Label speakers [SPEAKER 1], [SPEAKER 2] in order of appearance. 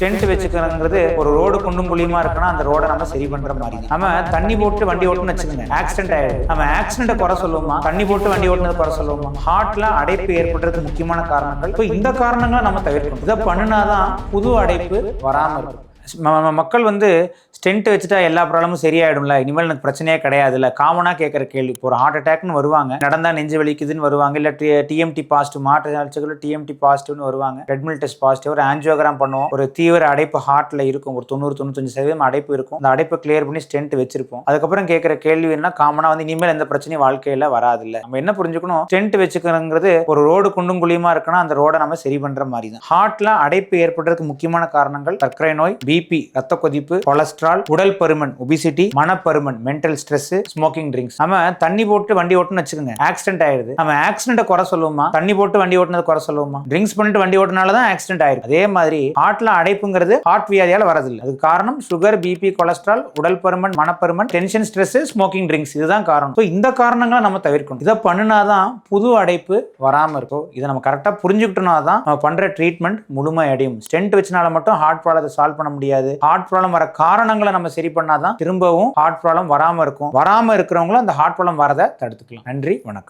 [SPEAKER 1] Tent வச்சுக்கிறோங்கிறது ஒரு road குண்டும் குழியுமா இருக்குன்னா அந்த ரோட நம்ம சரி பண்ற மாதிரி நம்ம தண்ணி போட்டு வண்டி ஓட்டுன்னு வச்சுக்கோங்க, ஆக்சிடென்ட் ஆயிடுது. நம்ம ஆக்சிடென்ட்டை குறை சொல்லுவோமா, தண்ணி போட்டு வண்டி ஓட்டுனது குறை சொல்லுவோமா? ஹார்ட்ல அடைப்பு ஏற்படுறதுக்கு முக்கியமான காரணங்கள். இப்போ இந்த காரணங்களை நம்ம தவிர்க்கணும். இதை பண்ணினாதான் புது அடைப்பு வராம இருக்கும். மக்கள் ஸ்டென்ட் வச்சுட்டா எல்லா ப்ராப்ளமும் சரியாயிடும்ல, இனிமேல் எனக்கு பிரச்சனையே கிடையாதுல்ல, காமனாக கேட்குற கேள்வி. இப்போ ஒரு ஹார்ட் அட்டாக்னு வருவாங்க, நடந்தா நெஞ்சு வலிக்குதுன்னு வருவாங்க, இல்லை டிஎம்டி பாசிட்டிவ் மாட்டு அழைச்சிகள் டிஎம்டி பாசிட்டிவ்னு வருவாங்க, ரெட் மில் டெஸ்ட் பாசிட்டிவ், ஒரு ஆஞ்சியோகிராம் பண்ணுவோம், ஒரு தீவிர அடைப்பு ஹார்ட்ல இருக்கும், ஒரு 90-95% அடைப்பு இருக்கும். அந்த அடைப்பை கிளியர் பண்ணி ஸ்டென்ட் வச்சிருப்போம். அதுக்கப்புறம் கேட்குற கேள்வி என்ன, காமனாக இனிமேல் எந்த பிரச்சனையும் வாழ்க்கையில வராதுல்ல. நம்ம என்ன புரிஞ்சுக்கணும், ஸ்டென்ட் வச்சுக்கிறோங்கிறது ஒரு ரோடு குண்டும் குழியுமா இருக்குன்னா அந்த ரோட நம்ம சரி பண்ற மாதிரி தான். ஹார்ட்ல அடைப்பு ஏற்படுறதுக்கு முக்கியமான காரணங்கள் சர்க்கரை நோய், பிபி ரத்த கொதிப்பு, கொலஸ்ட்ரால், உடல் பருமன் ஒபிசிட்டி, மனப்பருமன் மென்டல் ஸ்ட்ரெஸ், ஸ்மோக்கிங் ட்ரிங்க்ஸ். நம்ம தண்ணி போட்டு வண்டி ஓட்டுன்னு வச்சுக்கோங்க, ஆக்சிடென்ட் ஆயிடுது. நம்ம ஆக்சிடென்ட்டை குறை சொல்லுவோமா, தண்ணி போட்டு வண்டி ஓட்டுனது குறை சொல்லுவோமா? ட்ரிங்க்ஸ் பண்ணிட்டு வண்டி ஓட்டுனாலதான் ஆக்சிடென்ட் ஆயிருக்கு. அதே மாதிரி ஹார்ட்ல அடைப்புங்கிறது ஹார்ட் வியாதியால வரதில்லை. அதுக்கு காரணம் சுகர், பிபி, கொலஸ்ட்ரால், உடல் பருமன், மனப்பருமன், டென்ஷன், ஸ்ட்ரெஸ், ஸ்மோக்கிங் ட்ரிங்க்ஸ். இதுதான் காரணம். இந்த காரணங்களை நம்ம தவிர்க்கணும். இதை பண்ணினாதான் புது அடைப்பு வராம இருக்கும். இதை நம்ம கரெக்டா புரிஞ்சுக்கிட்டோம்னா தான் நம்ம பண்ற ட்ரீட்மெண்ட் முழுமை அடையும். ஸ்டென்ட் வச்சனால மட்டும் ஹார்ட் ப்ராப்ளத்தை சால்வ் பண்ண முடியாது. ஹார்ட் ப்ராப்ளம் வர காரணங்களை நம்ம சரி பண்ணாதான் திரும்பவும் ஹார்ட் ப்ராப்ளம் வராம இருக்கும். வராம இருக்கிறவங்களும் அந்த ஹார்ட் ப்ராப்ளம் வரதை தடுத்துக்கலாம். நன்றி, வணக்கம்.